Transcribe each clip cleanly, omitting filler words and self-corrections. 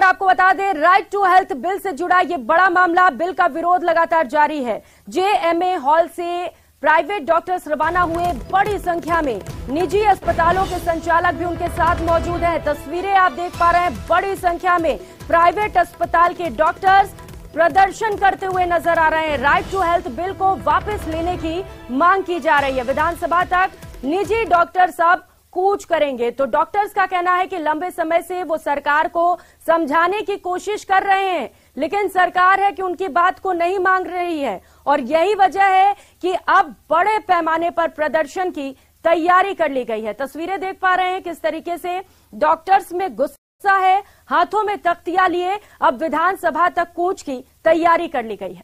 आपको बता दें, राइट टू हेल्थ बिल से जुड़ा ये बड़ा मामला, बिल का विरोध लगातार जारी है। जेएमए हॉल से प्राइवेट डॉक्टर्स रवाना हुए, बड़ी संख्या में निजी अस्पतालों के संचालक भी उनके साथ मौजूद हैं। तस्वीरें आप देख पा रहे हैं, बड़ी संख्या में प्राइवेट अस्पताल के डॉक्टर्स प्रदर्शन करते हुए नजर आ रहे हैं। राइट टू हेल्थ बिल को वापस लेने की मांग की जा रही है। विधानसभा तक निजी डॉक्टर्स अब कूच करेंगे। तो डॉक्टर्स का कहना है कि लंबे समय से वो सरकार को समझाने की कोशिश कर रहे हैं, लेकिन सरकार है कि उनकी बात को नहीं मांग रही है, और यही वजह है कि अब बड़े पैमाने पर प्रदर्शन की तैयारी कर ली गई है। तस्वीरें देख पा रहे हैं किस तरीके से डॉक्टर्स में गुस्सा है, हाथों में तख्तियां लिए अब विधानसभा तक कूच की तैयारी कर ली गई है।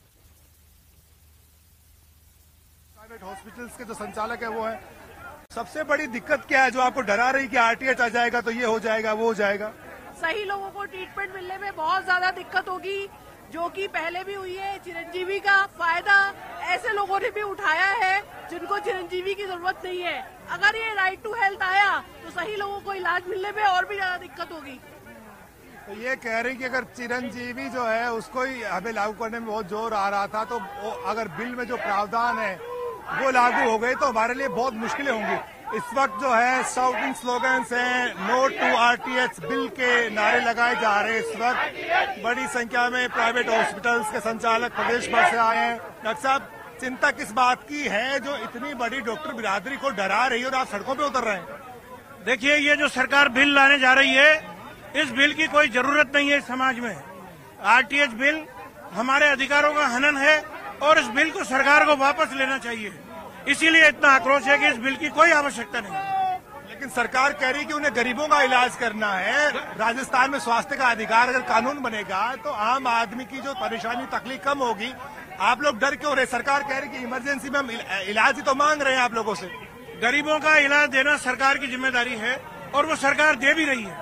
प्राइवेट हॉस्पिटल्स के जो संचालक है वो है, सबसे बड़ी दिक्कत क्या है जो आपको डरा रही कि आरटीएच आ जाएगा तो ये हो जाएगा वो हो जाएगा? सही लोगों को ट्रीटमेंट मिलने में बहुत ज्यादा दिक्कत होगी, जो कि पहले भी हुई है। चिरंजीवी का फायदा ऐसे लोगों ने भी उठाया है जिनको चिरंजीवी की जरूरत नहीं है। अगर ये राइट टू हेल्थ आया तो सही लोगों को इलाज मिलने में और भी ज्यादा दिक्कत होगी। तो ये कह रही कि अगर चिरंजीवी जो है उसको ही हमें लागू करने में बहुत जोर आ रहा था, तो अगर बिल में जो प्रावधान है वो लागू हो गए तो हमारे लिए बहुत मुश्किलें होंगी। इस वक्त जो है शाउटिंग स्लोगन्स हैं, नो टू आरटीएच बिल के नारे लगाए जा रहे हैं। इस वक्त बड़ी संख्या में प्राइवेट हॉस्पिटल्स के संचालक प्रदेश भर से आए हैं। डॉक्टर साहब, चिंता किस बात की है जो इतनी बड़ी डॉक्टर बिरादरी को डरा रही है और आप सड़कों पे उतर रहे हैं? देखिए, ये जो सरकार बिल लाने जा रही है, इस बिल की कोई जरूरत नहीं है समाज में। आरटीएच बिल हमारे अधिकारों का हनन है और इस बिल को सरकार को वापस लेना चाहिए। इसीलिए इतना आक्रोश है कि इस बिल की कोई आवश्यकता नहीं। लेकिन सरकार कह रही है कि उन्हें गरीबों का इलाज करना है। राजस्थान में स्वास्थ्य का अधिकार अगर कानून बनेगा तो आम आदमी की जो परेशानी तकलीफ कम होगी। आप लोग डर क्यों रहे? सरकार कह रही है कि इमरजेंसी में हम इलाज ही तो मांग रहे हैं आप लोगों से। गरीबों का इलाज देना सरकार की जिम्मेदारी है और वो सरकार दे भी रही है।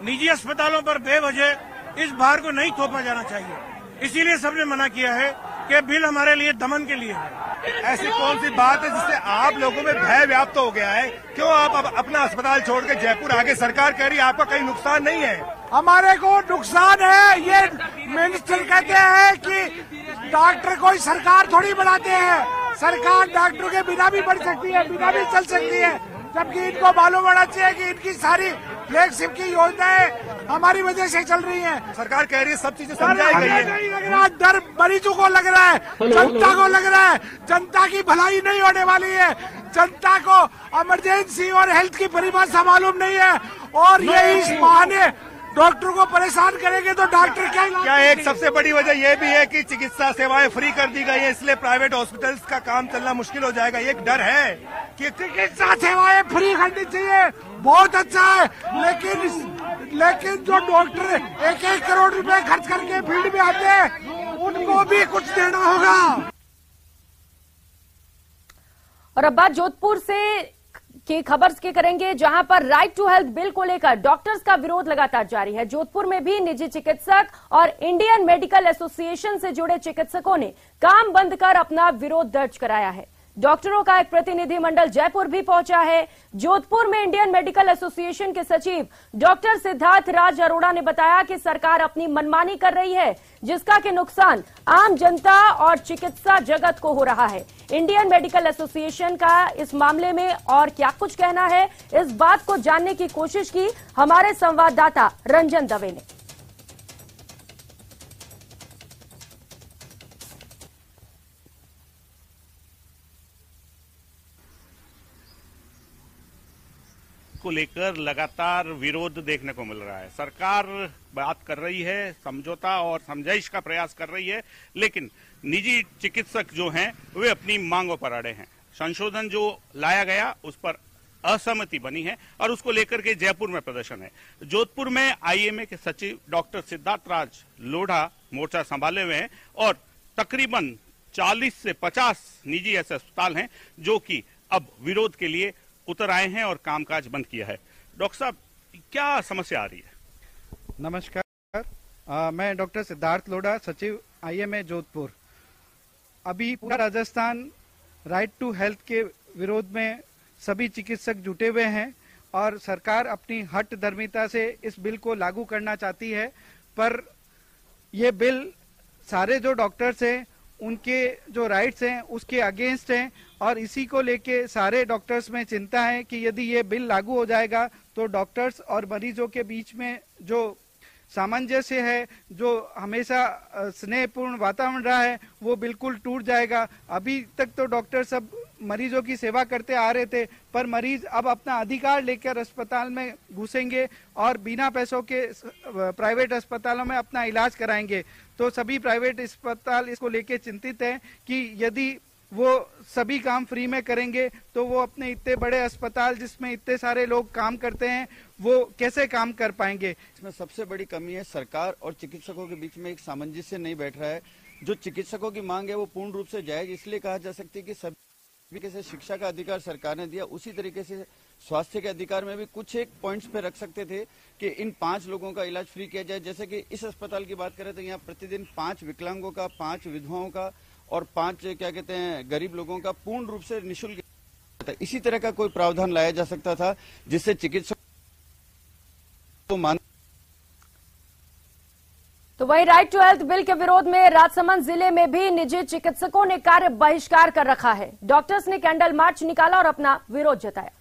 निजी अस्पतालों पर बेवजह इस भार को नहीं थोपा जाना चाहिए। इसीलिए सबने मना किया है कि बिल हमारे लिए दमन के लिए है। ऐसी कौन सी बात है जिससे आप लोगों में भय व्याप्त हो गया है? क्यों आप अब अपना अस्पताल छोड़ के जयपुर आगे? सरकार कह रही है आपका कहीं नुकसान नहीं है। हमारे को नुकसान है। ये मिनिस्टर कहते हैं कि डॉक्टर कोई सरकार थोड़ी बनाते हैं। सरकार डॉक्टरों के बिना भी बढ़ सकती है, बिना भी चल सकती है, जबकि इनको मालूम होना चाहिए कि इनकी सारी फ्लैगशिप की योजनाएं हमारी वजह से चल रही हैं। सरकार कह रही है सब चीजें समझाई गई है। नहीं लग रहा, डर मरीजों को लग रहा है, जनता को लग रहा है। जनता की भलाई नहीं होने वाली है। जनता को इमरजेंसी और हेल्थ की परिभाषा मालूम नहीं है, और ये इस बहाने डॉक्टरों को परेशान करेंगे तो डॉक्टर क्या एक सबसे बड़ी वजह यह भी है कि चिकित्सा सेवाएं फ्री कर दी गई है, इसलिए प्राइवेट हॉस्पिटल्स का काम चलना मुश्किल हो जाएगा। एक डर है कि चिकित्सा सेवाएं फ्री करनी चाहिए, बहुत अच्छा है, लेकिन जो डॉक्टर 1-1 करोड़ रुपए खर्च करके फील्ड में आते हैं उनको भी कुछ देना होगा। और अब बात जोधपुर से की खबर की करेंगे, जहां पर राइट टू हेल्थ बिल को लेकर डॉक्टर्स का विरोध लगातार जारी है। जोधपुर में भी निजी चिकित्सक और इंडियन मेडिकल एसोसिएशन से जुड़े चिकित्सकों ने काम बंद कर अपना विरोध दर्ज कराया है। डॉक्टरों का एक प्रतिनिधि मंडल जयपुर भी पहुंचा है। जोधपुर में इंडियन मेडिकल एसोसिएशन के सचिव डॉक्टर सिद्धार्थ राज अरोड़ा ने बताया कि सरकार अपनी मनमानी कर रही है, जिसका कि नुकसान आम जनता और चिकित्सा जगत को हो रहा है। इंडियन मेडिकल एसोसिएशन का इस मामले में और क्या कुछ कहना है, इस बात को जानने की कोशिश की हमारे संवाददाता रंजन दवे ने। को लेकर लगातार विरोध देखने को मिल रहा है। सरकार बात कर रही है, समझौता और समझाइश का प्रयास कर रही है, लेकिन निजी चिकित्सक जो हैं वे अपनी मांगों पर अड़े हैं। संशोधन जो लाया गया उस पर असहमति बनी है और उसको लेकर के जयपुर में प्रदर्शन है। जोधपुर में आईएमए के सचिव डॉक्टर सिद्धार्थ राज लोढ़ा मोर्चा संभाले हुए हैं और तकरीबन 40 से 50 निजी ऐसे अस्पताल हैं जो कि अब विरोध के लिए उतर आए हैं और कामकाज बंद किया है। डॉक्टर साहब, क्या समस्या आ रही है? नमस्कार, मैं डॉक्टर सिद्धार्थ लोढ़ा, सचिव आईएमए जोधपुर। अभी पूरा राजस्थान राइट टू हेल्थ के विरोध में सभी चिकित्सक जुटे हुए हैं और सरकार अपनी हठधर्मिता से इस बिल को लागू करना चाहती है। पर ये बिल सारे जो डॉक्टर्स हैं उनके जो राइट्स हैं उसके अगेंस्ट हैं और इसी को लेके सारे डॉक्टर्स में चिंता है कि यदि ये बिल लागू हो जाएगा तो डॉक्टर्स और मरीजों के बीच में जो सामंजस्य है, जो हमेशा स्नेहपूर्ण वातावरण रहा है, वो बिल्कुल टूट जाएगा। अभी तक तो डॉक्टर सब मरीजों की सेवा करते आ रहे थे, पर मरीज अब अपना अधिकार लेकर अस्पताल में घुसेंगे और बिना पैसों के प्राइवेट अस्पतालों में अपना इलाज कराएंगे। तो सभी प्राइवेट अस्पताल इसको लेके चिंतित हैं कि यदि वो सभी काम फ्री में करेंगे तो वो अपने इतने बड़े अस्पताल जिसमें इतने सारे लोग काम करते हैं वो कैसे काम कर पाएंगे। इसमें सबसे बड़ी कमी है सरकार और चिकित्सकों के बीच में एक सामंजस्य नहीं बैठ रहा है। जो चिकित्सकों की मांग है वो पूर्ण रूप से जायज इसलिए कहा जा सकती है कि सभी तरीके से शिक्षा का अधिकार सरकार ने दिया, उसी तरीके से स्वास्थ्य के अधिकार में भी कुछ एक पॉइंट्स पे रख सकते थे कि इन 5 लोगों का इलाज फ्री किया जाए। जैसे कि इस अस्पताल की बात करें तो यहाँ प्रतिदिन 5 विकलांगों का, 5 विधवाओं का और 5 गरीब लोगों का पूर्ण रूप से निःशुल्क। इसी तरह का कोई प्रावधान लाया जा सकता था जिससे चिकित्सक को मान। तो वही राइट टू हेल्थ बिल के विरोध में राजसमंद जिले में भी निजी चिकित्सकों ने कार्य बहिष्कार कर रखा है। डॉक्टर्स ने कैंडल मार्च निकाला और अपना विरोध जताया।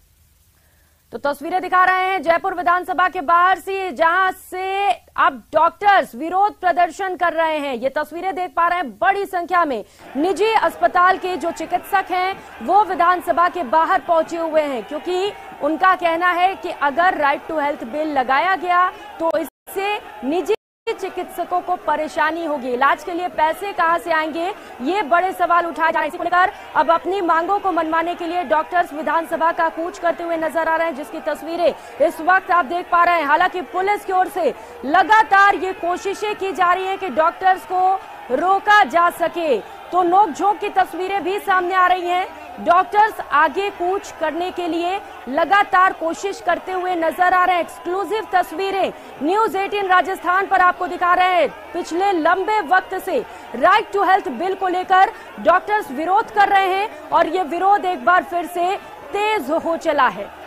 तो तस्वीरें दिखा रहे हैं जयपुर विधानसभा के बाहर से, जहां से अब डॉक्टर्स विरोध प्रदर्शन कर रहे हैं। ये तस्वीरें देख पा रहे हैं, बड़ी संख्या में निजी अस्पताल के जो चिकित्सक हैं वो विधानसभा के बाहर पहुंचे हुए हैं, क्योंकि उनका कहना है कि अगर राइट टू हेल्थ बिल लगाया गया तो इससे निजी चिकित्सकों को परेशानी होगी, इलाज के लिए पैसे कहां से आएंगे, ये बड़े सवाल उठाए जा रहे हैं। इसी को लेकर अब अपनी मांगों को मनवाने के लिए डॉक्टर्स विधानसभा का कूच करते हुए नजर आ रहे हैं, जिसकी तस्वीरें इस वक्त आप देख पा रहे हैं। हालांकि पुलिस की ओर से लगातार ये कोशिशें की जा रही है कि डॉक्टर्स को रोका जा सके, तो नोकझोंक की तस्वीरें भी सामने आ रही हैं। डॉक्टर्स आगे कूच करने के लिए लगातार कोशिश करते हुए नजर आ रहे हैं। एक्सक्लूसिव तस्वीरें न्यूज 18 राजस्थान पर आपको दिखा रहे हैं। पिछले लंबे वक्त से राइट टू हेल्थ बिल को लेकर डॉक्टर्स विरोध कर रहे हैं और ये विरोध एक बार फिर से तेज हो चला है।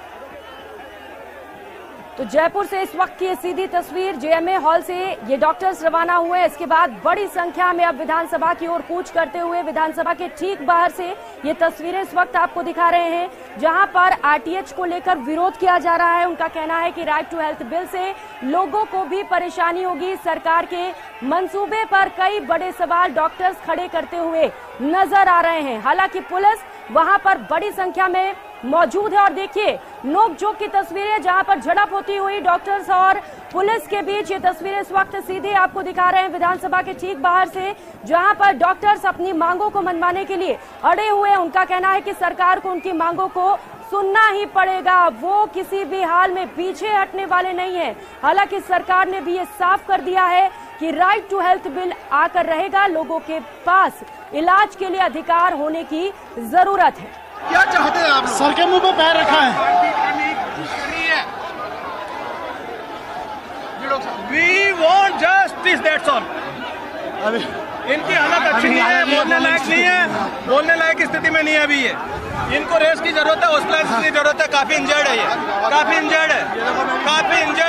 तो जयपुर से इस वक्त की सीधी तस्वीर, जेएमए हॉल से ये डॉक्टर्स रवाना हुए। इसके बाद बड़ी संख्या में अब विधानसभा की ओर कूच करते हुए विधानसभा के ठीक बाहर से ये तस्वीरें इस वक्त आपको दिखा रहे हैं, जहां पर आरटीएच को लेकर विरोध किया जा रहा है। उनका कहना है कि राइट टू हेल्थ बिल से लोगों को भी परेशानी होगी। सरकार के मंसूबे पर कई बड़े सवाल डॉक्टर्स खड़े करते हुए नजर आ रहे हैं। हालांकि पुलिस वहां पर बड़ी संख्या में मौजूद है और देखिए नोकझोंक की तस्वीरें, जहां पर झड़प होती हुई डॉक्टर्स और पुलिस के बीच। ये तस्वीरें इस वक्त सीधे आपको दिखा रहे हैं विधानसभा के ठीक बाहर से, जहां पर डॉक्टर्स अपनी मांगों को मनवाने के लिए अड़े हुए हैं। उनका कहना है कि सरकार को उनकी मांगों को सुनना ही पड़ेगा, वो किसी भी हाल में पीछे हटने वाले नहीं है। हालांकि सरकार ने भी ये साफ कर दिया है कि राइट टू हेल्थ बिल आकर रहेगा, लोगों के पास इलाज के लिए अधिकार होने की जरूरत है। क्या चाहते हैं आप? सर के मुंह पे पैर रखा है। We want justice, that's all. इनकी हालत अच्छी नहीं है, बोलने लायक नहीं है, बोलने लायक स्थिति में नहीं है अभी ये। इनको रेस्ट की जरूरत है, हॉस्पिटलाइजेशन की जरूरत है। काफी इंजर्ड है ये, काफी इंजर्ड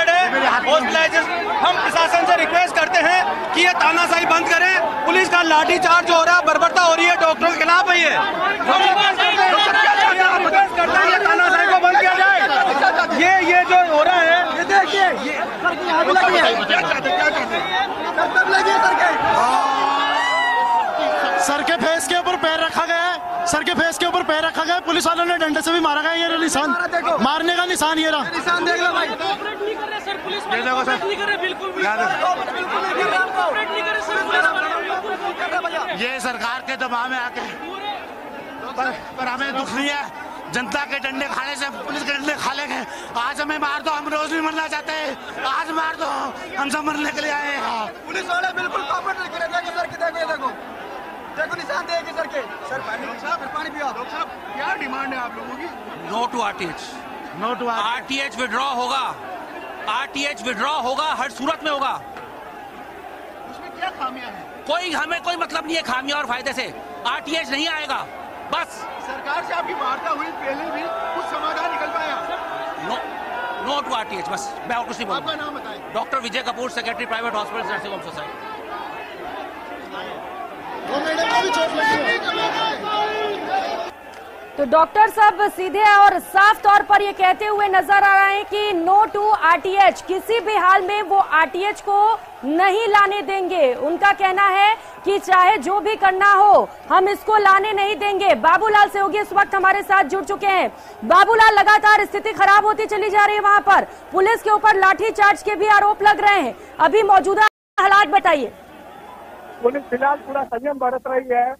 है, हॉस्पिटलाइजेशन। हम प्रशासन से रिक्वेस्ट करते हैं कि ये तानाशाही बंद करें। पुलिस का लाठी चार्ज हो रहा है, बर्बरता हो रही है, डॉक्टरों के खिलाफ है ये। हम रिक्वेस्ट करते हैं ये तानाशाही को बंद किया जाए। ये जो हो रहा है, ये देखिए, सर के फेस के ऊपर पैर रखा गया है, सर के फेस के ऊपर पैर रखा गया है। पुलिस वालों ने डंडे से भी मारा गया। ये निशान, मारने का निशान ये रहा। निशान देख लो भाई। ये देखो सर, ये सरकार के दबाव में आके, पर हमें दुख नहीं है। जनता के डंडे खाने से पुलिस के डंडे खा लेंगे। आज हमें मार दो, हम रोज भी मरना चाहते हैं। आज मार दो, हम सब मरने के लिए आए हैं। पुलिस वाले बिल्कुल कॉपरेट नहीं कर रहे। सर के देखो देखो निशान देगी सर के। सर पानी पियो। डॉक्टर साहब, क्या डिमांड है आप लोगों की? No to RTH, no to RTH withdraw होगा। आरटीएच विड्रॉ होगा, हर सूरत में होगा। उसमें क्या खामियां हैं? हमें कोई मतलब नहीं है खामियां और फायदे से। आरटीएच नहीं आएगा, बस। सरकार से आपकी वार्ता हुई पहले भी, कुछ समाधान निकल पाया? नो टू आरटीएच, बस। मैं और कुछ नहीं बोलूंगा। आपका नाम बताएं। Doctor Vijay Kapoor, secretary private hospital nursing home society. तो डॉक्टर सब सीधे और साफ तौर पर ये कहते हुए नजर आ रहे हैं कि नो टू आरटीएच, किसी भी हाल में वो आरटीएच को नहीं लाने देंगे। उनका कहना है कि चाहे जो भी करना हो हम इसको लाने नहीं देंगे। बाबूलाल सहयोगी इस वक्त हमारे साथ जुड़ चुके हैं। बाबूलाल, लगातार स्थिति खराब होती चली जा रही है, वहां पर पुलिस के ऊपर लाठीचार्ज के भी आरोप लग रहे हैं। अभी मौजूदा हालात बताइए। पुलिस फिलहाल पूरा संयम बरत रही है,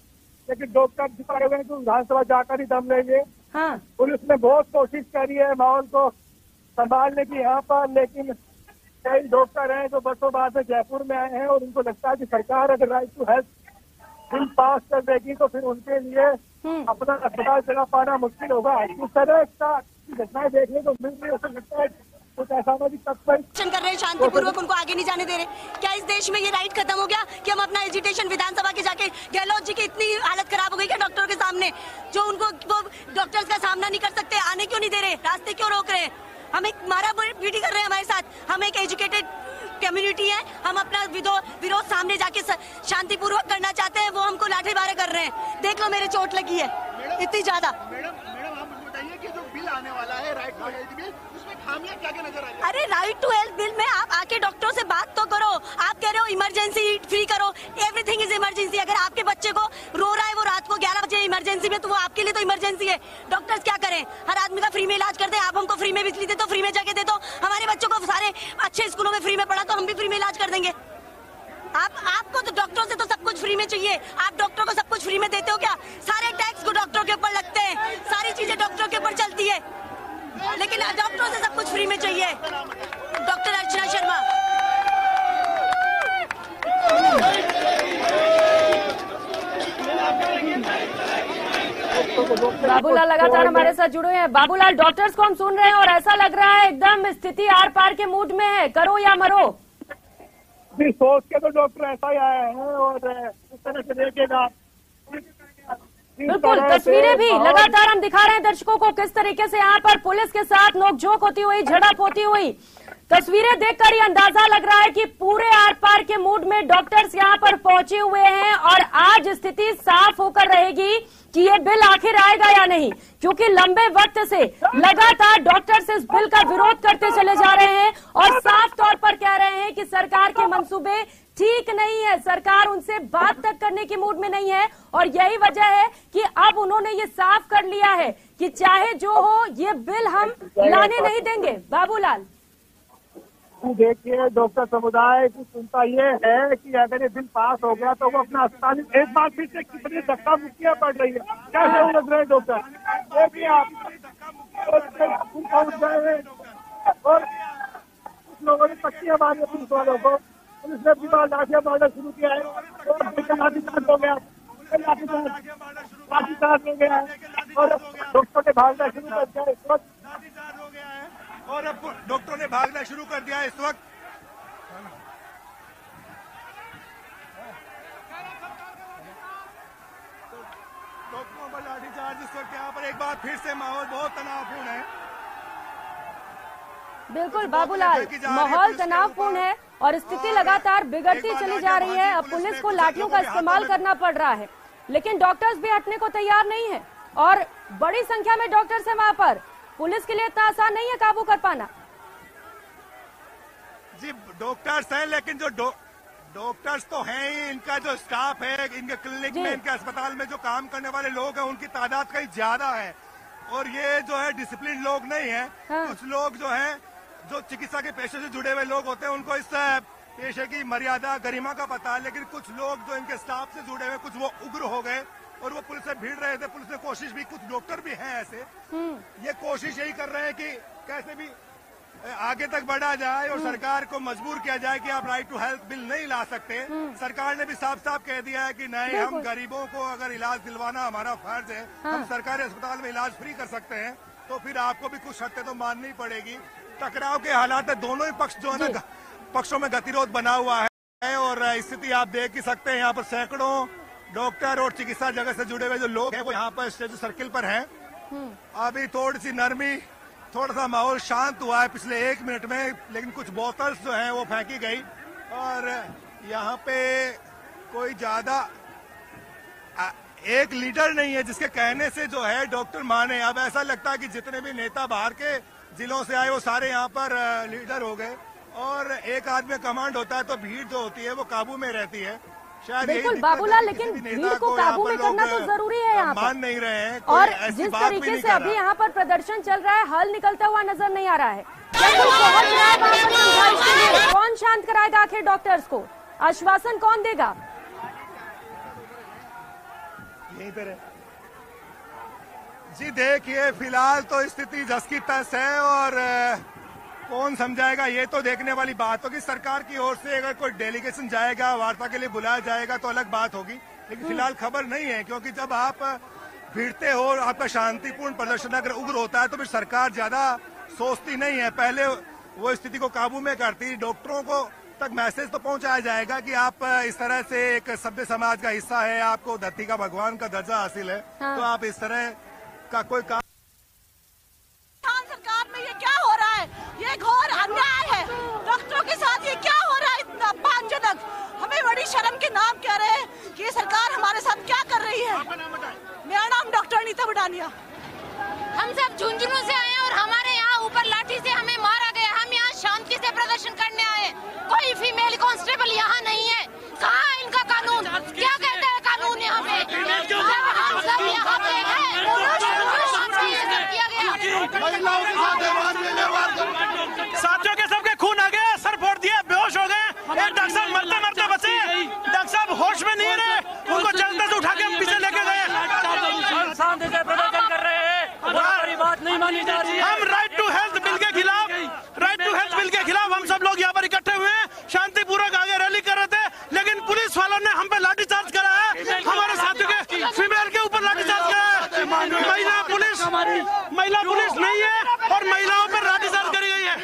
लेकिन डॉक्टर छुपाए हुए हैं तो विधानसभा जाकर ही दम लेंगे। हाँ। पुलिस ने बहुत कोशिश करी है माहौल को संभालने की यहाँ पर, लेकिन कई डॉक्टर हैं जो बरसों बाद में जयपुर में आए हैं और उनको लगता है कि सरकार अगर right to health bill pass कर देगी तो फिर उनके लिए अपना अस्पताल चला पाना मुश्किल होगा। इस तरह का घटनाएं देखने को मिल रही है, उसको लगता है कुछ असामाजिक तत्व कर रहे हैं, शांतिपूर्वक उनको आगे नहीं जाने दे रहे। क्या इस देश में ये राइट खत्म हो गया कि हम अपना एजिटेशन विधानसभा के जाके, गहलोत जी की इतनी हालत खराब हो गई कि डॉक्टरों के सामने जो उनको वो डॉक्टर्स का सामना नहीं कर सकते, आने क्यों नहीं दे रहे, रास्ते क्यों रोक रहे हैं? हम एक मारा पीटी कर रहे हैं हमारे साथ। हम एक एजुकेटेड कम्युनिटी है, हम अपना विरोध सामने जाके शांतिपूर्वक करना चाहते हैं, वो हमको लाठीमार कर रहे हैं। देख लो मेरे चोट लगी है इतनी ज्यादा। मैडम आप मुझे बताइए कि जो बिल आने वाला है राइट टू हेल्थ बिल, उसमें खामियां क्या क्या नजर आ रही है? अरे राइट टू हेल्थ बिल में आप आके डॉक्टरों से बात तो करो। आप कह रहे हो इमरजेंसी फ्री करो, एवरीथिंग इज इमरजेंसी। अगर आपके बच्चे को रो रहा है वो रात को 11 बजे इमरजेंसी में, तो वो आपके लिए तो इमरजेंसी है। डॉक्टर्स क्या करें, हर आदमी का फ्री में इलाज कर दे। आप हमको फ्री में बिजली दे दो, फ्री में जगह दे दो, हमारे बच्चों को सारे अच्छे स्कूलों में फ्री में पढ़ा तो हम भी फ्री में इलाज कर देंगे। आपको तो डॉक्टरों से तो सब कुछ फ्री में चाहिए। आप डॉक्टरों को सब कुछ फ्री में देते हो क्या? सारे टैक्स को डॉक्टरों के ऊपर लगते हैं, सारी चीजें डॉक्टरों के ऊपर चलती है, लेकिन डॉक्टरों से सब कुछ फ्री में चाहिए। डॉक्टर अर्चना शर्मा। बाबूलाल लगातार हमारे साथ जुड़े हैं। बाबूलाल, डॉक्टर्स को हम सुन रहे हैं और ऐसा लग रहा है एकदम स्थिति आर पार के मूड में है, करो या मरो। सोच के तो डॉक्टर ऐसा ही आए हैं और इस तरह से देखेगा। बिल्कुल, तस्वीरें भी लगातार हम दिखा रहे हैं दर्शकों को किस तरीके से यहाँ पर पुलिस के साथ नोकझोंक होती हुई, झड़प होती हुई। तस्वीरें देखकर ही अंदाजा लग रहा है कि पूरे आर पार के मूड में डॉक्टर्स यहाँ पर पहुंचे हुए हैं और आज स्थिति साफ होकर रहेगी कि ये बिल आखिर आएगा या नहीं, क्योंकि लंबे वक्त से लगातार डॉक्टर्स इस बिल का विरोध करते चले जा रहे हैं और साफ तौर पर कह रहे हैं कि सरकार के मंसूबे ठीक नहीं है, सरकार उनसे बात तक करने की मूड में नहीं है। और यही वजह है कि अब उन्होंने ये साफ कर लिया है कि चाहे जो हो ये बिल हम लाने नहीं देंगे। बाबूलाल, देखिए डॉक्टर समुदाय की चिंता ये है कि अगर ये बिल पास हो गया तो वो अपना अस्पताल एक बार फिर से कितनी धक्का मुक्कियां पड़ रही है, कैसे उलझ रहे डॉक्टर। देखिए आप पहुंच गए हैं और कुछ लोगों ने पट्टियां मारी है पुलिस वालों को, पुलिस ने भी लाठियां मारना शुरू किया है और लाठीचार्ज हो गया, लाठीचार्ज हो गया है और डॉक्टर ने भागना शुरू कर दिया इस वक्त। और अब डॉक्टरों ने भागना शुरू कर दिया इस वक्त। डॉक्टरों पर लाठीचार्ज इस वक्त यहाँ पर एक बार फिर से माहौल बहुत तनावपूर्ण है। बिल्कुल बाबूलाल, माहौल तनावपूर्ण है और स्थिति लगातार बिगड़ती चली जा रही है। अब पुलिस को लाठियों का इस्तेमाल करना पड़ रहा है, लेकिन डॉक्टर्स भी हटने को तैयार नहीं है और बड़ी संख्या में डॉक्टर्स हैं वहां पर। पुलिस के लिए इतना आसान नहीं है काबू कर पाना। जी डॉक्टर्स हैं, लेकिन जो डॉक्टर्स तो हैं ही, इनका जो स्टाफ है इनके क्लिनिक में, इनके अस्पताल में जो काम करने वाले लोग हैं उनकी तादाद कहीं ज्यादा है और ये जो है डिसिप्लिन लोग नहीं है। हाँ। कुछ लोग जो हैं जो चिकित्सा के पेशे से जुड़े हुए लोग होते हैं उनको इस पेशे की मर्यादा गरिमा का पता है, लेकिन कुछ लोग जो इनके स्टाफ से जुड़े हुए कुछ वो उग्र हो गए और वो पुलिस से भिड़ रहे थे। पुलिस ने कोशिश भी, कुछ डॉक्टर भी हैं ऐसे, ये कोशिश यही कर रहे हैं कि कैसे भी आगे तक बढ़ा जाए और सरकार को मजबूर किया जाए कि आप राइट टू हेल्थ बिल नहीं ला सकते। सरकार ने भी साफ साफ कह दिया है कि नहीं, हम गरीबों को अगर इलाज दिलवाना हमारा फर्ज है, हम सरकारी अस्पताल में इलाज फ्री कर सकते हैं, तो फिर आपको भी कुछ शर्तें तो माननी पड़ेगी। टकराव के हालात है, दोनों ही पक्ष जो है ना पक्षों में गतिरोध बना हुआ है और स्थिति आप देख ही सकते हैं। यहाँ पर सैकड़ों डॉक्टर और चिकित्सा जगत से जुड़े हुए जो लोग हैं वो यहाँ पर स्टेज सर्किल पर हैं। अभी थोड़ी सी नरमी थोड़ा सा माहौल शांत हुआ है पिछले 1 मिनट में, लेकिन कुछ बोतल्स जो हैं वो फेंकी गई और यहाँ पे कोई ज्यादा एक लीडर नहीं है जिसके कहने से जो है डॉक्टर माने। अब ऐसा लगता है कि जितने भी नेता बाहर के जिलों से आए वो सारे यहाँ पर लीडर हो गए और एक आदमी कमांड होता है तो भीड़ जो होती है वो काबू में रहती है। शायद बिल्कुल बाबूलाल, लेकिन भीड़ को काबू में करना तो जरूरी है यहाँ पर। मान नहीं रहे हैं और जिस तरीके से अभी यहाँ पर प्रदर्शन चल रहा है, हल निकलता हुआ नजर नहीं आ रहा है। कौन शांत कराएगा आखिर डॉक्टर्स को? आश्वासन कौन देगा? यहीं पर है जी। देखिए फिलहाल तो स्थिति जस की तस है और कौन समझाएगा ये तो देखने वाली बात होगी। सरकार की ओर से अगर कोई डेलीगेशन जाएगा, वार्ता के लिए बुलाया जाएगा तो अलग बात होगी, लेकिन फिलहाल खबर नहीं है। क्योंकि जब आप भिड़ते हो और आपका शांतिपूर्ण प्रदर्शन अगर उग्र होता है तो फिर सरकार ज्यादा सोचती नहीं है, पहले वो स्थिति को काबू में करती। डॉक्टरों को तक मैसेज तो पहुंचाया जाएगा कि आप इस तरह से एक सभ्य समाज का हिस्सा है, आपको धरती का भगवान का दर्जा हासिल है, तो आप इस तरह का कोई काम। सरकार में ये क्या हो रहा है? ये घोर अन्याय है। डॉक्टरों के साथ ये क्या हो रहा है? इतना अपमानजनक। हमें बड़ी शर्म के नाम कह रहे हैं कि ये सरकार हमारे साथ क्या कर रही है। मेरा नाम डॉक्टर अनीता बुडानिया। हम सब झुंझुनू से आए और हमारे यहाँ ऊपर लाठी से हमें मारा गया। हम यहाँ शांति से प्रदर्शन करने आए। कोई फीमेल कांस्टेबल यहाँ नहीं है। कहाँ है इनका कानून? क्या कहते हैं कानून यहाँ पे? हम सब यहाँ पे हैं। साथियों के सबके खून आ गया, सर फोड़ दिया, बेहोश हो गए। एक डॉक्टर साहब मरते मरते बचे। डॉक्टर साहब होश में नहीं रहे, उनको जल्दी से उठा के हम पीछे लेके गए। शांति से प्रदर्शन कर रहे हैं, हमारी बात नहीं मानी जा रही है। हम राइट टू हेल्थ बिल के खिलाफ हम सब लोग यहाँ पर इकट्ठे हुए हैं। शांतिपूर्वक आगे रैली कर रहे थे, लेकिन पुलिस वालों ने हम पे लाठीचार्ज करा है। हमारे साथियों के फीमेल के ऊपर लाठीचार्ज करा है। महिला पुलिस नहीं है और महिलाओं पर लाठीचार्ज करी गई है।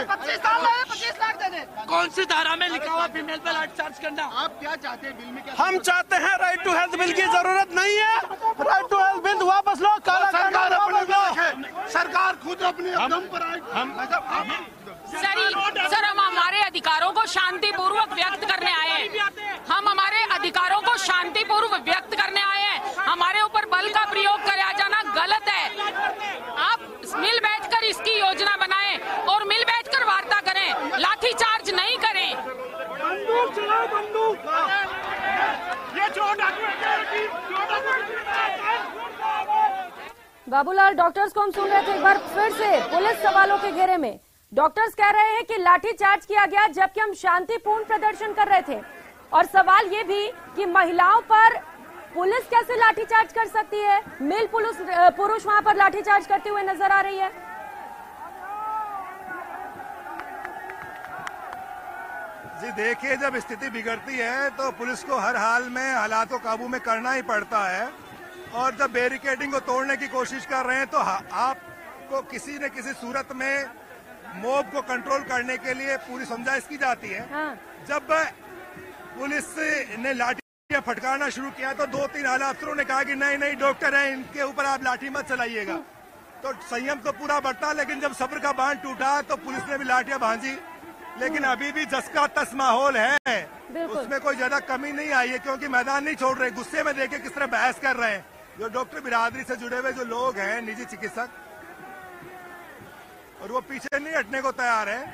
25 लाख देने। कौन सी धारा में लिखा हुआ फीमेल पे लाठीचार्ज करना? आप क्या चाहते हैं बिल में? क्या हम चाहते हैं राइट टू हेल्थ बिल की जरूरत नहीं है। राइट टू हेल्थ बिल वापस लो। सरकार खुद अपने दम पर सर हम हमारे अधिकारों को शांतिपूर्वक व्यक्त करने आए हैं। हम हमारे अधिकारों को शांतिपूर्वक व्यक्त करने आए हैं। हमारे ऊपर बल का प्रयोग किया जाना गलत है। आप मिल बैठकर इसकी योजना बनाएं और मिल बैठकर वार्ता करें, लाठीचार्ज नहीं करें। बंदूक चलाओ, बंदूक। ये बाबूलाल, डॉक्टर्स को हम सुन रहे थे, एक बार फिर से पुलिस सवालों के घेरे में। डॉक्टर्स कह रहे हैं कि लाठीचार्ज किया गया जबकि हम शांतिपूर्ण प्रदर्शन कर रहे थे। और सवाल ये भी कि महिलाओं पर पुलिस कैसे लाठीचार्ज कर सकती है? मेल पुरुष वहां पर लाठीचार्ज करते हुए नजर आ रही है। जी देखिए, जब स्थिति बिगड़ती है तो पुलिस को हर हाल में हालात को काबू में करना ही पड़ता है। और जब बैरिकेडिंग को तोड़ने की कोशिश कर रहे हैं तो आपको किसी न किसी सूरत में मॉब को कंट्रोल करने के लिए पूरी समझाइश की जाती है। जब पुलिस ने लाठी फटकारना शुरू किया तो 2-3 आला अफसरों ने कहा कि नहीं नहीं डॉक्टर है, इनके ऊपर आप लाठी मत चलाइएगा। तो संयम तो पूरा बढ़ता, लेकिन जब सब्र का बांध टूटा तो पुलिस ने भी लाठियां भांजी। लेकिन अभी भी जस का तस माहौल है, उसमें कोई ज्यादा कमी नहीं आई है, क्योंकि मैदान नहीं छोड़ रहे। गुस्से में देखे किस तरह बहस कर रहे हैं जो डॉक्टर बिरादरी से जुड़े हुए जो लोग हैं, निजी चिकित्सक, और वो पीछे नहीं हटने को तैयार है।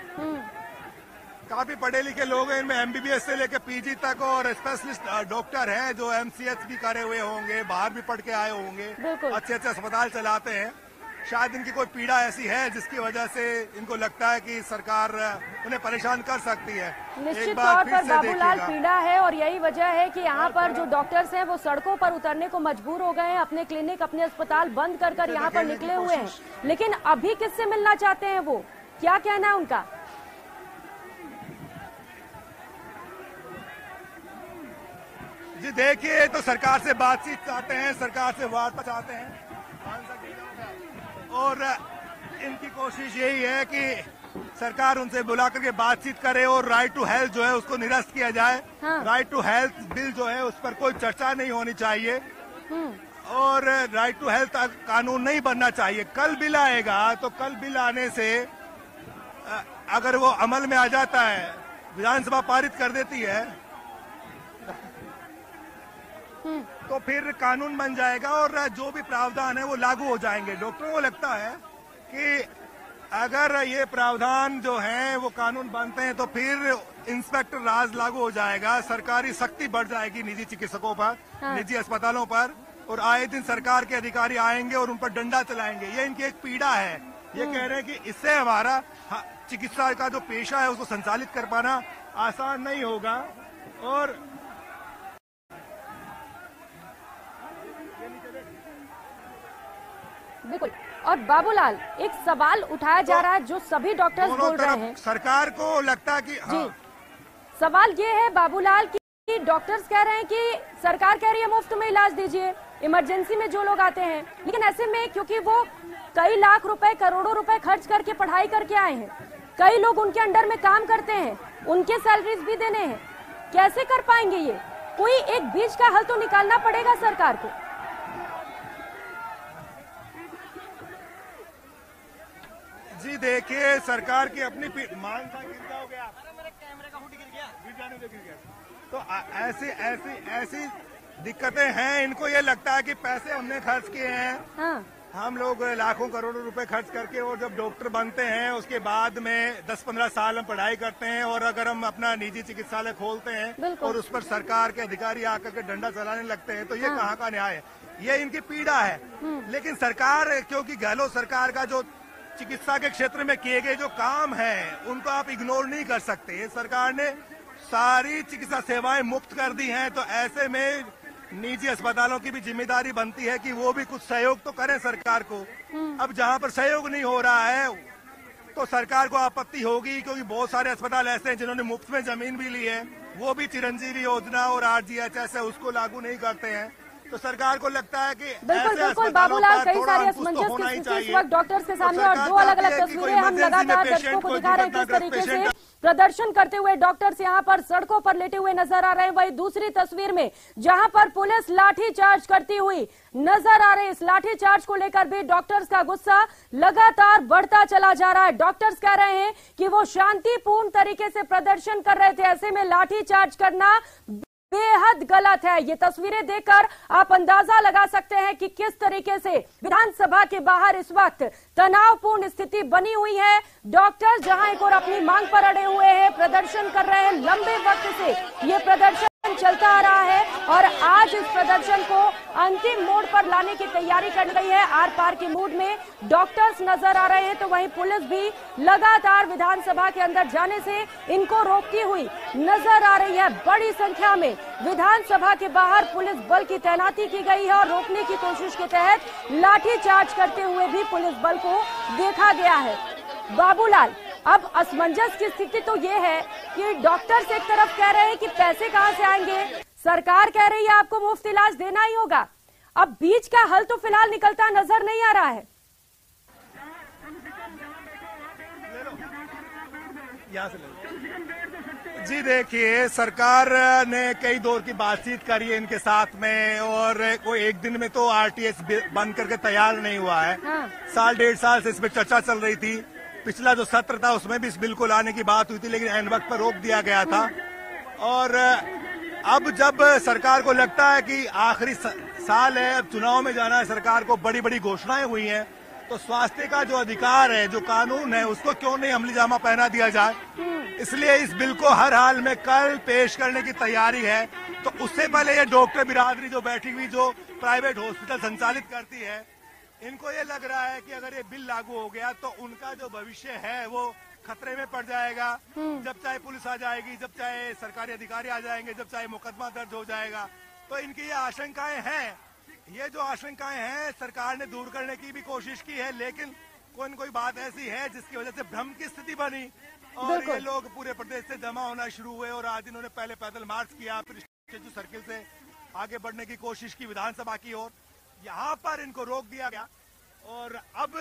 काफी पढ़े लिखे लोग हैं, इनमें एमबीबीएस से लेकर पीजी तक, और स्पेशलिस्ट डॉक्टर हैं जो एमसीएच भी करे हुए होंगे, बाहर भी पढ़ के आए होंगे, अच्छे अच्छे अस्पताल चलाते हैं। शायद इनकी कोई पीड़ा ऐसी है जिसकी वजह से इनको लगता है कि सरकार उन्हें परेशान कर सकती है। निश्चित तौर पर बाबूलाल पीड़ा है, और यही वजह है कि यहाँ पर जो डॉक्टर्स हैं वो सड़कों पर उतरने को मजबूर हो गए हैं। अपने क्लिनिक, अपने अस्पताल बंद कर यहाँ पर निकले हुए हैं। लेकिन अभी किससे मिलना चाहते हैं वो? क्या कहना है उनका? जी देखिए, तो सरकार से बातचीत चाहते हैं, सरकार से वार्ता चाहते हैं, और इनकी कोशिश यही है कि सरकार उनसे बुला करके बातचीत करे और राइट टू हेल्थ जो है उसको निरस्त किया जाए। राइट टू हेल्थ बिल जो है उस पर कोई चर्चा नहीं होनी चाहिए। और राइट टू हेल्थ कानून नहीं बनना चाहिए। कल बिल आएगा तो कल बिल आने से अगर वो अमल में आ जाता है, विधानसभा पारित कर देती है तो फिर कानून बन जाएगा और जो भी प्रावधान है वो लागू हो जाएंगे। डॉक्टरों को लगता है कि अगर ये प्रावधान जो है वो कानून बनते हैं तो फिर इंस्पेक्टर राज लागू हो जाएगा, सरकारी सख्ती बढ़ जाएगी निजी चिकित्सकों पर, निजी अस्पतालों पर, और आए दिन सरकार के अधिकारी आएंगे और उन पर डंडा चलाएंगे। ये इनकी एक पीड़ा है। ये कह रहे हैं कि इससे हमारा चिकित्सा का जो पेशा है उसको संचालित कर पाना आसान नहीं होगा। और बिल्कुल। और बाबूलाल, एक सवाल उठाया जा रहा है जो सभी डॉक्टर्स बोल रहे हैं, सरकार को लगता है कि जी, सवाल ये है बाबूलाल कि डॉक्टर्स कह रहे हैं कि सरकार कह रही है मुफ्त में इलाज दीजिए इमरजेंसी में जो लोग आते हैं, लेकिन ऐसे में क्योंकि वो कई लाख रुपए करोड़ों रुपए खर्च करके पढ़ाई करके आए हैं, कई लोग उनके अंडर में काम करते हैं, उनके सैलरीज भी देने हैं, कैसे कर पाएंगे ये? कोई एक बीच का हल तो निकालना पड़ेगा सरकार को। जी देखिए, सरकार की अपनी मांग था, गिर जाओगे आप, तो ऐसी दिक्कतें हैं। इनको ये लगता है कि पैसे हमने खर्च किए हैं, हाँ। हम लोग लाखों करोड़ों रुपए खर्च करके, और जब डॉक्टर बनते हैं उसके बाद में 10-15 साल हम पढ़ाई करते हैं, और अगर हम अपना निजी चिकित्सालय खोलते हैं और उस पर सरकार के अधिकारी आकर के डंडा चलाने लगते हैं तो ये कहाँ का न्याय है? ये इनकी पीड़ा है। लेकिन सरकार, क्योंकि गहलोत सरकार का जो चिकित्सा के क्षेत्र में किए गए जो काम है उनको आप इग्नोर नहीं कर सकते। सरकार ने सारी चिकित्सा सेवाएं मुफ्त कर दी हैं, तो ऐसे में निजी अस्पतालों की भी जिम्मेदारी बनती है कि वो भी कुछ सहयोग तो करें सरकार को। अब जहां पर सहयोग नहीं हो रहा है तो सरकार को आपत्ति होगी, क्योंकि बहुत सारे अस्पताल ऐसे हैं जिन्होंने मुफ्त में जमीन भी ली है, वो भी चिरंजीवी योजना और RGHS है उसको लागू नहीं करते हैं। तो सरकार को लगता है कि बिल्कुल बाबूलाल, कई सारे असमंजस की स्थिति इस वक्त डॉक्टर्स के सामने, और दो अलग अलग तस्वीरें हम लगातार दर्शकों को दिखा रहे हैं किस तरीके से प्रदर्शन करते हुए डॉक्टर्स यहां पर सड़कों पर लेटे हुए नजर आ रहे हैं। वही दूसरी तस्वीर में जहां पर पुलिस लाठीचार्ज करती हुई नजर आ रही है, इस लाठीचार्ज को लेकर भी डॉक्टर्स का गुस्सा लगातार बढ़ता चला जा रहा है। डॉक्टर्स कह रहे हैं कि वो शांतिपूर्ण तरीके से प्रदर्शन कर रहे थे, ऐसे में लाठीचार्ज करना बेहद गलत है। ये तस्वीरें देखकर आप अंदाजा लगा सकते हैं कि किस तरीके से विधानसभा के बाहर इस वक्त तनावपूर्ण स्थिति बनी हुई है। डॉक्टर्स जहां एक और अपनी मांग पर अड़े हुए हैं, प्रदर्शन कर रहे हैं, लंबे वक्त से ये प्रदर्शन चलता आ रहा है और आज इस प्रदर्शन को अंतिम मोड़ पर लाने की तैयारी कर रही है। आर पार के मूड में डॉक्टर्स नजर आ रहे हैं, तो वहीं पुलिस भी लगातार विधानसभा के अंदर जाने से इनको रोकती हुई नजर आ रही है। बड़ी संख्या में विधानसभा के बाहर पुलिस बल की तैनाती की गई है और रोकने की कोशिश के तहत लाठीचार्ज करते हुए भी पुलिस बल को देखा गया है। बाबूलाल, अब असमंजस की स्थिति तो ये है कि डॉक्टर्स एक तरफ कह रहे हैं कि पैसे कहां से आएंगे, सरकार कह रही है आपको मुफ्त इलाज देना ही होगा। अब बीच का हल तो फिलहाल निकलता नजर नहीं आ रहा है। जी देखिए, सरकार ने कई दौर की बातचीत करी है इनके साथ में, और कोई एक दिन में तो RTS बंद करके तैयार नहीं हुआ है। साल 1.5 साल से इस पर चर्चा चल रही थी। पिछला जो सत्र था उसमें भी इस बिल को लाने की बात हुई थी, लेकिन ऐन वक्त पर रोक दिया गया था। और अब जब सरकार को लगता है कि आखिरी साल है, अब चुनाव में जाना है सरकार को, बड़ी बड़ी घोषणाएं हुई हैं, तो स्वास्थ्य का जो अधिकार है, जो कानून है, उसको क्यों नहीं अमली जामा पहना दिया जाए। इसलिए इस बिल को हर हाल में कल पेश करने की तैयारी है। तो उससे पहले ये डॉक्टर बिरादरी जो बैठी हुई, जो प्राइवेट हॉस्पिटल संचालित करती है, इनको ये लग रहा है कि अगर ये बिल लागू हो गया तो उनका जो भविष्य है वो खतरे में पड़ जाएगा। जब चाहे पुलिस आ जाएगी, जब चाहे सरकारी अधिकारी आ जाएंगे, जब चाहे मुकदमा दर्ज हो जाएगा। तो इनकी ये आशंकाएं हैं। ये जो आशंकाएं हैं सरकार ने दूर करने की भी कोशिश की है, लेकिन कोई न कोई बात ऐसी है जिसकी वजह से भ्रम की स्थिति बनी और ये लोग पूरे प्रदेश से जमा होना शुरू हुए। और आज इन्होंने पहले पैदल मार्च किया, फिर स्टेचू सर्किल से आगे बढ़ने की कोशिश की विधानसभा की ओर। यहाँ पर इनको रोक दिया गया और अब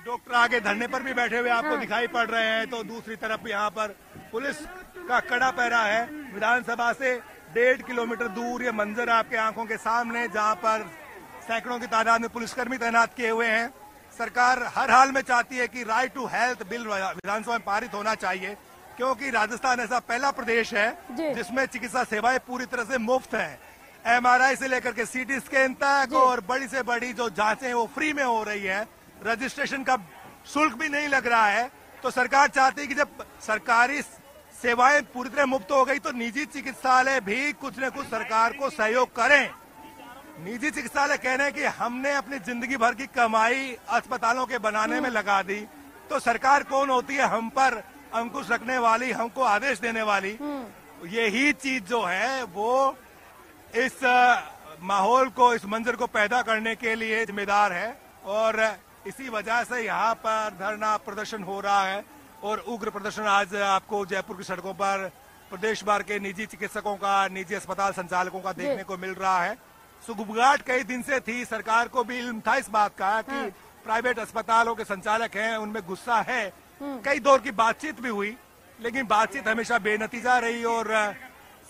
डॉक्टर आगे धरने पर भी बैठे हुए आपको दिखाई पड़ रहे हैं। तो दूसरी तरफ यहाँ पर पुलिस का कड़ा पहरा है। विधानसभा से 1.5 किलोमीटर दूर ये मंजर आपके आंखों के सामने, जहाँ पर सैकड़ों की तादाद में पुलिसकर्मी तैनात किए हुए हैं। सरकार हर हाल में चाहती है कि राइट टू हेल्थ बिल विधानसभा में पारित होना चाहिए, क्योंकि राजस्थान ऐसा पहला प्रदेश है जिसमें चिकित्सा सेवाएं पूरी तरह से मुफ्त हैं। MRI से लेकर के CT स्कैन तक और बड़ी से बड़ी जो जांचें वो फ्री में हो रही है। रजिस्ट्रेशन का शुल्क भी नहीं लग रहा है। तो सरकार चाहती है कि जब सरकारी सेवाएं पूरी तरह मुफ्त हो गई तो निजी चिकित्सालय भी कुछ न कुछ सरकार को सहयोग करें। निजी चिकित्सालय कह रहे हैं कि हमने अपनी जिंदगी भर की कमाई अस्पतालों के बनाने में लगा दी, तो सरकार कौन होती है हम पर अंकुश रखने वाली, हमको आदेश देने वाली? यही चीज जो है वो इस माहौल को, इस मंजर को पैदा करने के लिए जिम्मेदार है और इसी वजह से यहाँ पर धरना प्रदर्शन हो रहा है। और उग्र प्रदर्शन आज आपको जयपुर की सड़कों पर प्रदेश भर के निजी चिकित्सकों का, निजी अस्पताल संचालकों का देखने को मिल रहा है। सुगबुगाहट कई दिन से थी, सरकार को भी इल्म था इस बात का कि प्राइवेट अस्पतालों के संचालक हैं, उनमें गुस्सा है। कई दौर की बातचीत भी हुई, लेकिन बातचीत हमेशा बेनतीजा रही और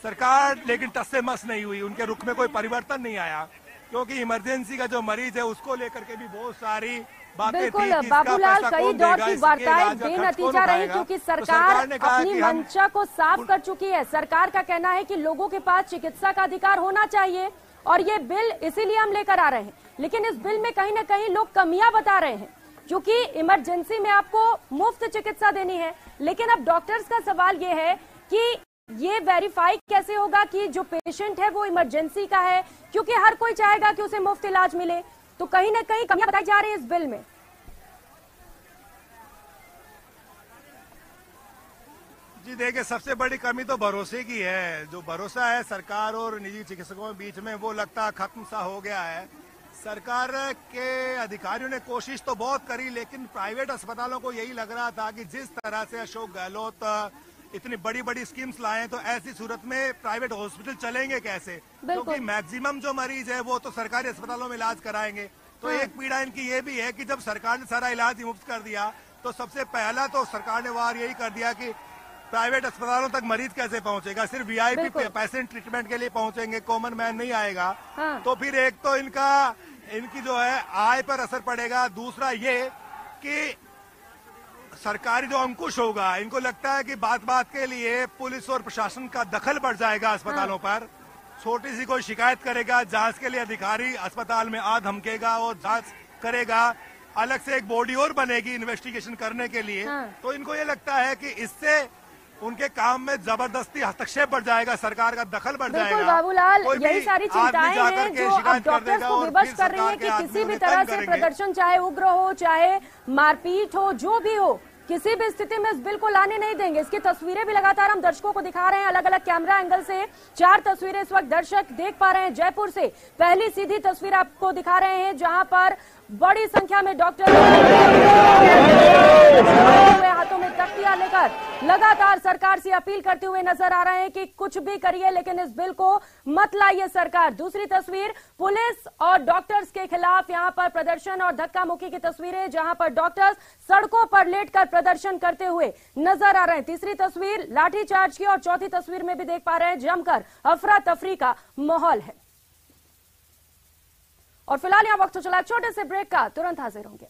सरकार लेकिन टस से मस नहीं हुई, उनके रुख में कोई परिवर्तन नहीं आया, क्योंकि इमरजेंसी का जो मरीज है उसको लेकर के भी बहुत सारी बातें थी। बिल्कुल बाबूलाल, कई दौर की वार्ताएं बेनतीजा रही, क्योंकि सरकार अपनी मंशा को साफ कर चुकी है। सरकार का कहना है कि लोगों के पास चिकित्सा का अधिकार होना चाहिए और ये बिल इसीलिए हम लेकर आ रहे हैं। लेकिन इस बिल में कहीं न कहीं लोग कमियां बता रहे हैं, क्योंकि इमरजेंसी में आपको मुफ्त चिकित्सा देनी है। लेकिन अब डॉक्टर्स का सवाल ये है कि ये वेरीफाई कैसे होगा कि जो पेशेंट है वो इमरजेंसी का है, क्योंकि हर कोई चाहेगा कि उसे मुफ्त इलाज मिले। तो कहीं न कहीं कमियां बताई जा रही है इस बिल में। जी देखिए, सबसे बड़ी कमी तो भरोसे की है। जो भरोसा है सरकार और निजी चिकित्सकों के बीच में वो लगता खत्म सा हो गया है। सरकार के अधिकारियों ने कोशिश तो बहुत करी, लेकिन प्राइवेट अस्पतालों को यही लग रहा था कि जिस तरह से अशोक गहलोत इतनी बड़ी बड़ी स्कीम्स लाए तो ऐसी सूरत में प्राइवेट हॉस्पिटल चलेंगे कैसे, क्योंकि मैक्सिमम जो मरीज है वो तो सरकारी अस्पतालों में इलाज कराएंगे। तो एक पीड़ा इनकी ये भी है कि जब सरकार ने सारा इलाज ही मुफ्त कर दिया तो सबसे पहला तो सरकार ने वार यही कर दिया कि प्राइवेट अस्पतालों तक मरीज कैसे पहुंचेगा, सिर्फ VIP पेशेंट ट्रीटमेंट के लिए पहुंचेंगे, कॉमन मैन नहीं आएगा। तो फिर एक तो इनकी जो है आय पर असर पड़ेगा, दूसरा ये कि सरकारी जो अंकुश होगा, इनको लगता है कि बात बात के लिए पुलिस और प्रशासन का दखल बढ़ जाएगा अस्पतालों पर। छोटी सी कोई शिकायत करेगा, जांच के लिए अधिकारी अस्पताल में आ धमकेगा और जांच करेगा, अलग से एक बॉडी और बनेगी इन्वेस्टिगेशन करने के लिए। तो इनको ये लगता है कि इससे उनके काम में जबरदस्ती हस्तक्षेप बढ़ जाएगा, सरकार का दखल बढ़ जाएगा। बिल्कुल बाबूलाल, यही सारी चिंताएं हैं जो अब डॉक्टर्स को विवश कर रही है कि किसी भी तरह से प्रदर्शन, चाहे उग्र हो चाहे मारपीट हो, जो भी हो, किसी भी स्थिति में इस बिल को लाने नहीं देंगे। इसकी तस्वीरें भी लगातार हम दर्शकों को दिखा रहे हैं, अलग अलग कैमरा एंगल से 4 तस्वीरें इस वक्त दर्शक देख पा रहे हैं जयपुर से। पहली सीधी तस्वीर आपको दिखा रहे हैं जहां पर बड़ी संख्या में डॉक्टर हाथों में तख्तियां लेकर लगातार सरकार से अपील करते हुए नजर आ रहे हैं कि कुछ भी करिए लेकिन इस बिल को मत लाइए सरकार। दूसरी तस्वीर पुलिस और डॉक्टर्स के खिलाफ यहां पर प्रदर्शन और धक्का मुक्की की तस्वीरें, जहां पर डॉक्टर्स सड़कों पर लेटकर प्रदर्शन करते हुए नजर आ रहे हैं। तीसरी तस्वीर लाठीचार्ज की और चौथी तस्वीर में भी देख पा रहे हैं जमकर अफरा तफरी का माहौल है। और फिलहाल यहां वक्त तो चला छोटे से ब्रेक का, तुरंत हाजिर होंगे।